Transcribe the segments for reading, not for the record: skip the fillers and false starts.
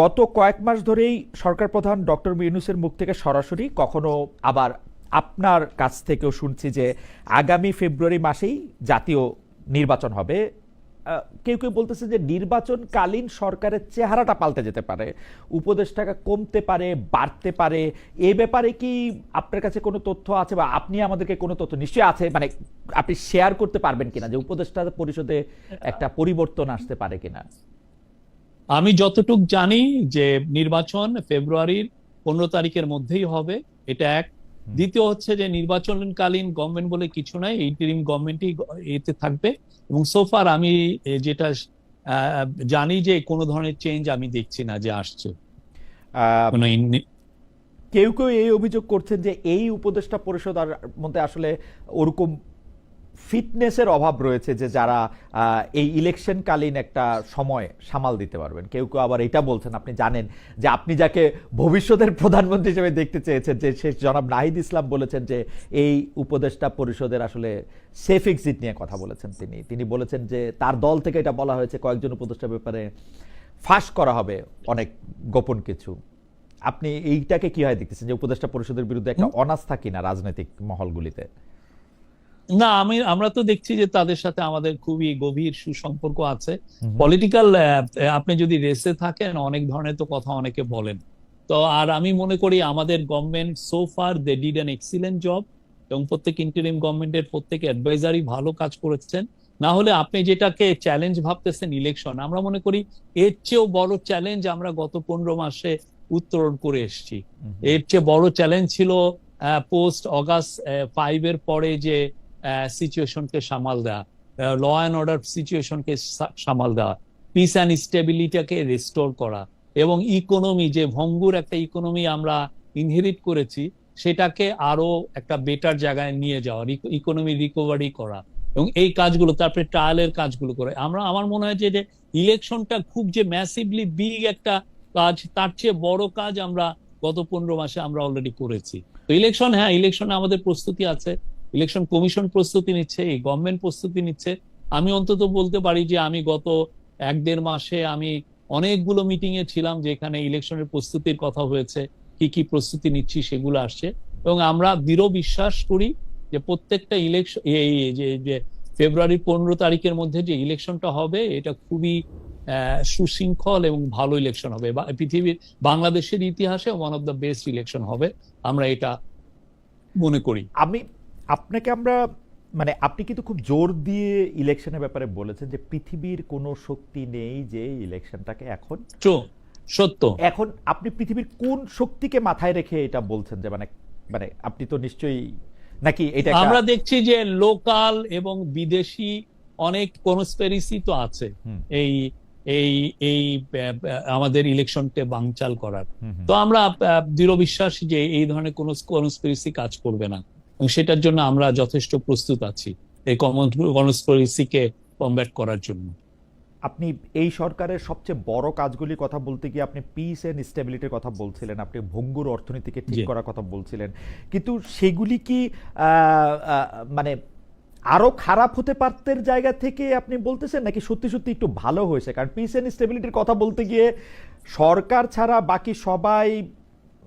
গত কয়েক মাস ধরেই সরকার প্রধান ডক্টর ইউনূসের মুখ থেকে সরাসরি, কখনো আবার আপনার কাছ থেকেও শুনছি যে আগামী ফেব্রুয়ারি মাসেই জাতীয় নির্বাচন হবে। কেউ কেউ বলতেছে যে নির্বাচনকালীন সরকারের চেহারাটা পাল্টে যেতে পারে, উপদেষ্টাটা কমতে পারে, বাড়তে পারে। এ ব্যাপারে কি আপনার কাছে কোনো তথ্য আছে, বা আপনি আমাদেরকে কোনো তথ্য নিশ্চয়ই আছে, মানে আপনি শেয়ার করতে পারবেন কিনা যে উপদেষ্টা পরিষদে একটা পরিবর্তন আসতে পারে কিনা? আমি যতটুক জানি যে নির্বাচন ফেব্রুয়ারির 15 তারিখের মধ্যেই হবে, এটা এক। দ্বিতীয় হচ্ছে যে নির্বাচনকালীন গভর্নমেন্ট বলে কিছু নাই, ইন্টারিম গভর্নমেন্টই এতে থাকবে। এবং সোফার আমি যেটা জানি যে কোনো ধরনের চেঞ্জ আমি দেখছি না যে আসছে কোনো কেউ কেউ এই অভিযোগ করছেন যে এই উপদেষ্টা পরিষদ আর মধ্যে আসলে ওরকম ফিটনেসের অভাব রয়েছে যে যারা এই ইলেকশনকালীন একটা সময় সামাল দিতে পারবেন। কেউ কেউ আবার এটা বলছেন, আপনি জানেন যে আপনি যাকে ভবিষ্যতের প্রধানমন্ত্রী হিসেবে দেখতে চেয়েছেন, যে শেষ জনাব নাহিদ ইসলাম বলেছেন যে এই উপদেষ্টা পরিষদের আসলে সেফ এক্সিট নিয়ে কথা বলেছেন। তিনি বলেছেন যে তার দল থেকে এটা বলা হয়েছে কয়েকজন উপদেষ্টার ব্যাপারে ফাঁস করা হবে অনেক গোপন কিছু। আপনি এইটাকে কি হয় দেখতেছেন, যে উপদেষ্টা পরিষদের বিরুদ্ধে একটা অনাস্থা কিনা রাজনৈতিক মহলগুলিতে? না, আমরা তো দেখছি যে তাদের সাথে আমাদের খুবই গভীর সুসম্পর্ক আছে। পলিটিক্যাল আপনি যদি রেসে থাকেন, অনেক ধরনের তো কথা অনেকে বলেন। তো আর আমি মনে করি আমাদের government so far they did an excellent job, এবং প্রত্যেক ইন্টারিম গভর্নমেন্টের প্রত্যেক অ্যাডভাইজারই ভালো কাজ করেছেন। না হলে আপনি যেটাকে চ্যালেঞ্জ ভাবতেছেন ইলেকশন, আমরা মনে করি এর চেয়েও বড় চ্যালেঞ্জ আমরা গত 15 মাসে উত্তরণ করে এসেছি। এর চেয়ে বড় চ্যালেঞ্জ ছিল পোস্ট অগাস্ট 5 এর পরে যে সিচুয়েশনকে সামাল দেওয়া, ল অ্যান্ড অর্ডার সিচুয়েশনকে সামাল দেওয়া, পিস অ্যান্ড স্টেবিলিটিকে রেস্টোর করা, এবং ইকোনমি যে ভঙ্গুর একটা ইকোনমি আমরা ইনহেরিট করেছি সেটাকে আরো একটা বেটার জায়গায় নিয়ে যাওয়া, ইকোনমি রিকভারি করা, এবং এই কাজগুলো, তারপরে ট্রায়ালের কাজগুলো করে আমার মনে হয় যে ইলেকশনটা খুব যে ম্যাসিভলি বিগ একটা কাজ, তার চেয়ে বড় কাজ আমরা গত 15 মাসে আমরা অলরেডি করেছি। তো ইলেকশন, হ্যাঁ, ইলেকশনে আমাদের প্রস্তুতি আছে, ইলেকশন কমিশন প্রস্তুতি নিচ্ছে, এই গভর্নমেন্ট প্রস্তুতি নিচ্ছে। আমি অন্তত বলতে পারি যে আমি গত 1-1.5 মাসে আমি অনেকগুলো মিটিং এ ছিলাম যেখানে ইলেকশনের প্রস্তুতির কথা হয়েছে, কি কি প্রস্তুতি নিচ্ছি সেগুলো আসছে। এবং আমরা দৃঢ় বিশ্বাস করি যে প্রত্যেকটা ইলেকশন, এই যে ফেব্রুয়ারি 15 তারিখের মধ্যে যে ইলেকশনটা হবে এটা খুবই সুশৃঙ্খল এবং ভালো ইলেকশন হবে, পৃথিবীর বাংলাদেশের ইতিহাসে one of the best election হবে, আমরা এটা মনে করি। আমরা মানে আপনি কিন্তু খুব জোর দিয়ে ইলেকশনের ব্যাপারে বলেছেন যে পৃথিবীর কোনো শক্তি নেই যে ইলেকশনটাকে এখন সত্য। এখন আপনি পৃথিবীর কোন শক্তিকে মাথায় রেখে এটা বলছেন, যে মানে মানে আপনি তো নিশ্চয়ই, নাকি এটা আমরা দেখছি যে লোকাল এবং বিদেশি অনেক কনস্পিরেসি তো আছে এই এই এই আমাদের ইলেকশনকে বানচাল করার। তো আমরা দৃঢ় বিশ্বাস যে এই ধরনের কোন কনস্পিরেসি কাজ করবে না, এবং সেটার জন্য আমরা যথেষ্ট প্রস্তুত আছি এই কনস্পিরেসিকে কমব্যাট করার জন্য। আপনি এই সরকারের সবচেয়ে বড় কাজগুলির কথা বলতে গিয়ে আপনি পিস এন্ড স্টেবিলিটির কথা বলছিলেন, আপনি ভঙ্গুর অর্থনীতিকে ঠিক করার কথা বলছিলেন, কিন্তু সেগুলি কি মানে আরো খারাপ হতে পারতের জায়গা থেকে আপনি বলতেছেন, নাকি সত্যি সত্যি একটু ভালো হয়েছে? কারণ পিস এন্ড স্টেবিলিটির কথা বলতে গিয়ে সরকার ছাড়া বাকি সবাই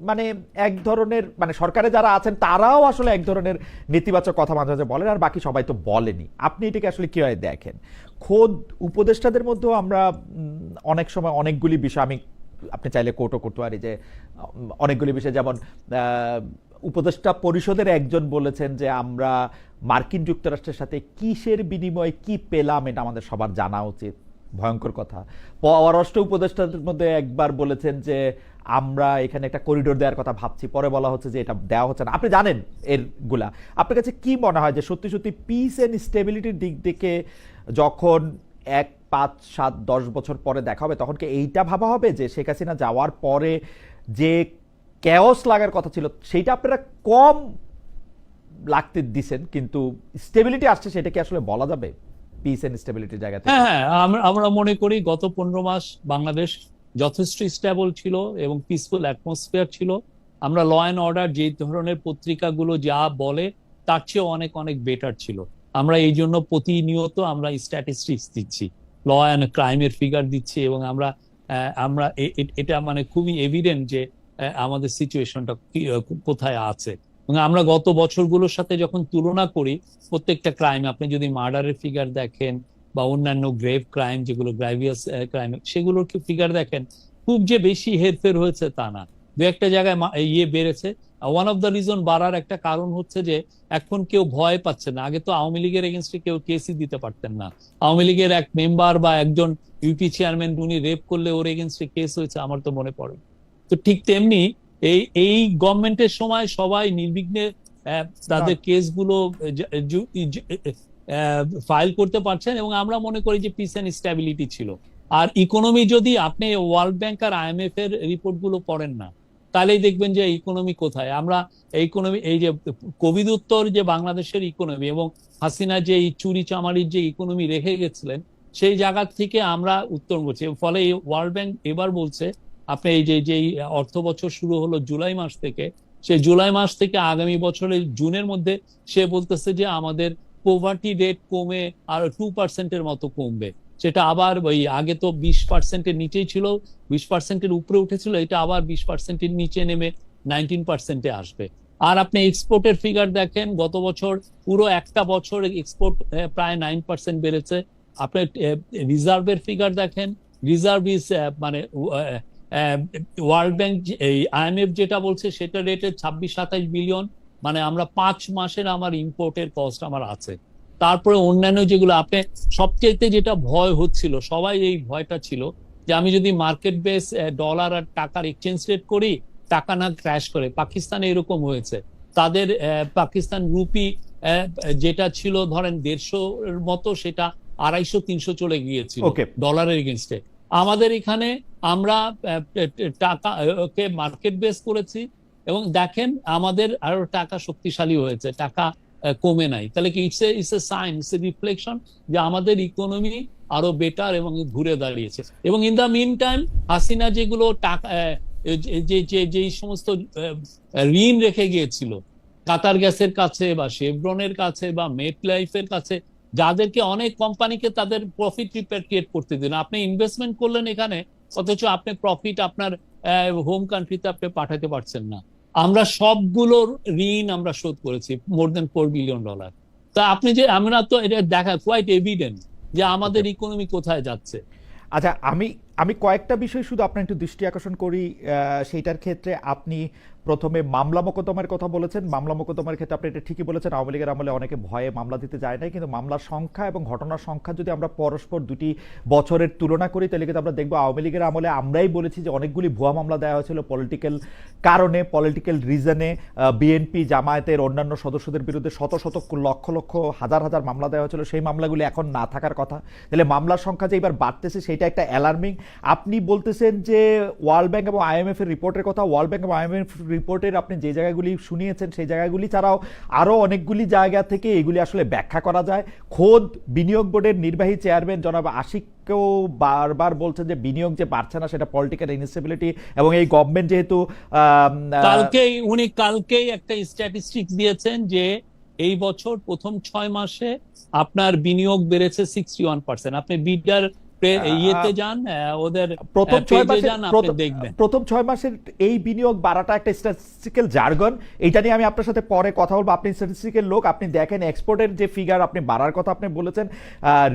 মানে এক ধরনের, মানে সরকারে যারা আছেন তারাও আসলে এক ধরনের নেতিবাচক কথা মাঝে মাঝে বলেন, আর বাকি সবাই তো বলেনি। আপনি এটাকে আসলে কিভাবে দেখেন? খোদ উপদেষ্টাদের মধ্যেও আমরা অনেক সময় অনেকগুলি বিষয়, আমি আপনি চাইলে কোটও করতে পারি যে অনেকগুলি বিষয়, যেমন উপদেষ্টা পরিষদের একজন বলেছেন যে আমরা মার্কিন যুক্তরাষ্ট্রের সাথে কিসের বিনিময়ে কি পেলাম এটা আমাদের সবার জানা উচিত। ভয়ঙ্কর কথা। পররাষ্ট্র উপদেষ্টাদের মধ্যে একবার বলেছেন যে আমরা এখানে একটা করিডোর দেওয়ার কথা ভাবছি, পরে বলা হচ্ছে যে এটা দেওয়া হচ্ছে না। আপনি জানেন এরগুলা। আপনার কাছে কি মনে হয় যে সত্যি সত্যি পিস এন্ড স্টেবিলিটির দিক থেকে যখন 1, 5, 7, 10 বছর পরে দেখা হবে, তখন কি এইটা ভাবা হবে যে শেখ হাসিনা যাওয়ার পরে যে ক্যাওস লাগার কথা ছিল সেইটা আপনারা কম লাগতে দিছেন, কিন্তু স্টেবিলিটি আসছে, সেটা কি আসলে বলা যাবে পিস এন্ড স্টেবিলিটির জায়গা থেকে? হ্যাঁ, আমরা মনে করি গত 15 মাস বাংলাদেশ যথেষ্ট স্টেবল ছিল এবং পিসফুল অ্যাটমসফিয়ার ছিল। আমরা ল অ্যান্ড অর্ডার যে ধরনের পত্রিকাগুলো যা বলে তার চেয়ে অনেক অনেক বেটার ছিল। আমরা এই জন্য প্রতিনিয়ত আমরা স্ট্যাটিস্টিক্স দিচ্ছি, ল অ্যান্ড ক্রাইমের ফিগার দিচ্ছি, এবং আমরা আমরা এটা মানে খুবই এভিডেন্ট যে আমাদের সিচুয়েশনটা কোথায় আছে। এবং আমরা গত বছরগুলোর সাথে যখন তুলনা করি, প্রত্যেকটা ক্রাইম, আপনি যদি মার্ডারের ফিগার দেখেন বা অন্যান্য গ্রেভ ক্রাইম যেগুলো গ্রাভিয়াস ক্রাইম, সেগুলোর ফিগার দেখেন, খুব যে বেশি হেরফের হয়েছে তা না, দু একটা জায়গায় বেড়েছে। ওয়ান অফ দ্য রিজন বাড়ার একটা কারণ হচ্ছে যে এখন কেউ ভয় পাচ্ছে না। আগে তো আওয়ামী লীগের এগেনস্টে কেউ কেসই দিতে পারতেন না। আওয়ামী লীগের এক মেম্বার বা একজন ইউপি চেয়ারম্যান উনি রেপ করলে ওর এগেনস্টে কেস হয়েছে, আমার তো মনে পড়ে। তো ঠিক তেমনি এই গভর্নমেন্টের সময় সবাই নির্বিঘ্নে তাদের কেসগুলো ফাইল করতে পারছেন, এবং আমরা মনে করি যে পিস এন্ড স্ট্যাবিলিটি ছিল। আর ইকোনমি, যদি আপনি ওয়ার্ল্ড ব্যাংক আর IMF এর রিপোর্ট গুলো পড়েন না, তাহলেই দেখবেন যে ইকোনমি কোথায়। আমরা ইকোনমি, এই যে কোভিড উত্তর যে বাংলাদেশের ইকোনমি এবং হাসিনা যে চুরি চামারির যে ইকোনমি রেখে গেছিলেন, সেই জায়গা থেকে আমরা উত্তরণ করছি। ফলে ওয়ার্ল্ড ব্যাংক এবার বলছে, আপনি এই যে অর্থ বছর শুরু হলো জুলাই মাস থেকে, সেই জুলাই মাস থেকে আগামী বছরের জুনের মধ্যে সে বলতেছে যে আমাদের পোভার্টি রেট কমে আর 2%-এর মতো কমবে। সেটা আবার ওই আগে তো 20%-এর নিচেই ছিল, 20%-এর উপরে উঠেছিল, এটা আবার 20%-এর নিচে নেমে 19%-এ আসবে। আর আপনি এক্সপোর্টের ফিগার দেখেন, গত বছর পুরো একটা বছর এক্সপোর্ট প্রায় 9% বেড়েছে। আপনি রিজার্ভের ফিগার দেখেন, রিজার্ভ ইজ মানে ওয়ার্ল্ড ব্যাংক, এই IMF যেটা বলছে সেটা রেটে 26-27 বিলিয়ন, মানে আমরা 5 মাসের আমার ইম্পোর্টের কস্ট আমার আছে। তারপরে অন্যান্য যেগুলো, আপনি সবচেয়ে যেটা ভয় হচ্ছিল, সবাই এই ভয়টা ছিল যে আমি যদি মার্কেট বেস ডলার আর টাকার এক্সচেঞ্জ রেট করি, টাকা না ক্র্যাশ করে। পাকিস্তানে এরকম হয়েছে, তাদের পাকিস্তান রুপি যেটা ছিল ধরেন 150-এর মতো, সেটা 250-300 চলে গিয়েছিল ডলারের এগেনস্টে। আমাদের এখানে আমরা টাকা ওকে মার্কেট বেস করেছি, এবং দেখেন আমাদের আরো টাকা শক্তিশালী হয়েছে, টাকা কমে নাই। তাহলে কি it's a sign, it's a reflection যে আমাদের ইকোনমি আরো বেটার এবং ঘুরে দাঁড়িয়েছে। এবং in the meantime Hasina যেগুলো টাকা যে সমস্ত ঋণ রেখে গিয়েছিল কাতার গ্যাসের কাছে বা শেভরনের কাছে বা মেট লাইফের কাছে, যাদেরকে অনেক কোম্পানিকে তাদের প্রফিট রিপ্যাট্রিয়েট করতে দিন, আপনি ইনভেস্টমেন্ট করলেন এখানে, অথচ আপনি প্রফিট আপনার হোম কান্ট্রিতে আপনি পাঠাতে পারছেন না। আমরা সবগুলোর ঋণ আমরা শোধ করেছি, মোর দেন $4 বিলিয়ন। তা আপনি যে, আমরা তো এটা দেখা কোয়াইট এভিডেন্ট যে আমাদের ইকোনমি কোথায় যাচ্ছে। আচ্ছা, আমি কয়েকটা বিষয় শুধু আপনার একটু দৃষ্টি আকর্ষণ করি। সেইটার ক্ষেত্রে আপনি প্রথমে মামলা মোকদ্দমার কথা বলেছেন। মামলা মোকদ্দমার ক্ষেত্রে আপনি এটা ঠিকই বলেছেন, আওয়ামী লীগের আমলে অনেকে ভয়ে মামলা দিতে যায় নাই, কিন্তু মামলার সংখ্যা এবং ঘটনার সংখ্যা যদি আমরা পরস্পর দুটি বছরের তুলনা করি, তাহলে কিন্তু আমরা দেখবো আওয়ামী লীগের আমলে আমরাই বলেছি যে অনেকগুলি ভুয়া মামলা দেওয়া হয়েছিল পলিটিক্যাল কারণে, পলিটিক্যাল রিজনে। বিএনপি জামায়াতের অন্যান্য সদস্যদের বিরুদ্ধে শত শত লক্ষ লক্ষ হাজার হাজার মামলা দেওয়া হয়েছিল, সেই মামলাগুলি এখন না থাকার কথা। তাহলে মামলার সংখ্যা যে এবার বাড়তেছে সেটা একটা অ্যালার্মিং। আপনি বলতেছেন যে ওয়ার্ল্ড ব্যাংক এবং IMF এর রিপোর্টের কথা, ওয়ার্ল্ড ব্যাংক এবং IMF রিপোর্টের আপনি যে জায়গাগুলি শুনিয়েছেন সেই জায়গাগুলি ছাড়াও আরও অনেকগুলি জায়গা থেকে এগুলি আসলে ব্যাখ্যা করা যায়। খোদ বিনিয়োগ বোর্ডের নির্বাহী চেয়ারম্যান জনাব আশিককেও বারবার বলছেন যে বিনিয়োগ যে বাড়ছে না সেটা পলিটিক্যাল ইনস্টেবিলিটি, এবং এই গভর্নমেন্ট যেহেতু কালকেই একটা স্ট্যাটিস্টিক্স দিয়েছেন যে এই বছর প্রথম 6 মাসে আপনার বিনিয়োগ বেড়েছে 61%। আপনি বিডার ইয়েতে যান, ওদের প্রথম 6 মাসের এই বিনিয়োগ বাড়াটা একটা স্ট্যাটিস্টিক্যাল জার্গন। এইটা নিয়ে আমি আপনার সাথে পরে কথা বলবো। আপনি স্ট্যাটিস্টিক্যাল লোক, আপনি দেখেন এক্সপোর্টের যে ফিগার আপনি বাড়ার কথা আপনি বলেছেন।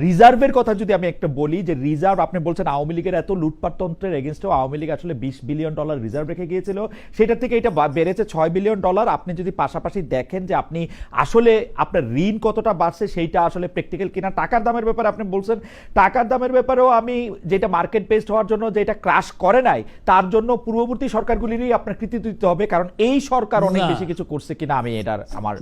রিজার্ভের কথা যদি আমি একটা বলি, যে রিজার্ভ আপনি বলছেন আওয়ামী লীগের এত লুটপাটতন্ত্রের এগেনস্টেও আওয়ামী লীগ আসলে $20 বিলিয়ন রিজার্ভ রেখে গিয়েছিল, সেটার থেকে এটা বেড়েছে $6 বিলিয়ন। আপনি যদি পাশাপাশি দেখেন যে আপনি আসলে আপনার ঋণ কতটা বাড়ছে সেইটা আসলে প্র্যাকটিক্যাল কিনা। টাকার দামের ব্যাপারে আপনি বলছেন, টাকার দামের ব্যাপারে আমি যেটা মার্কেট বেসড হওয়ার জন্য যেটা ক্রাশ করে নাই, তার জন্য পূর্ববর্তী সরকারগুলিরই আপনার কৃতিত্ব দিতে হবে, কারণ এই সরকার অনেক বেশি কিছু করছে কিনা আমি এটার আমার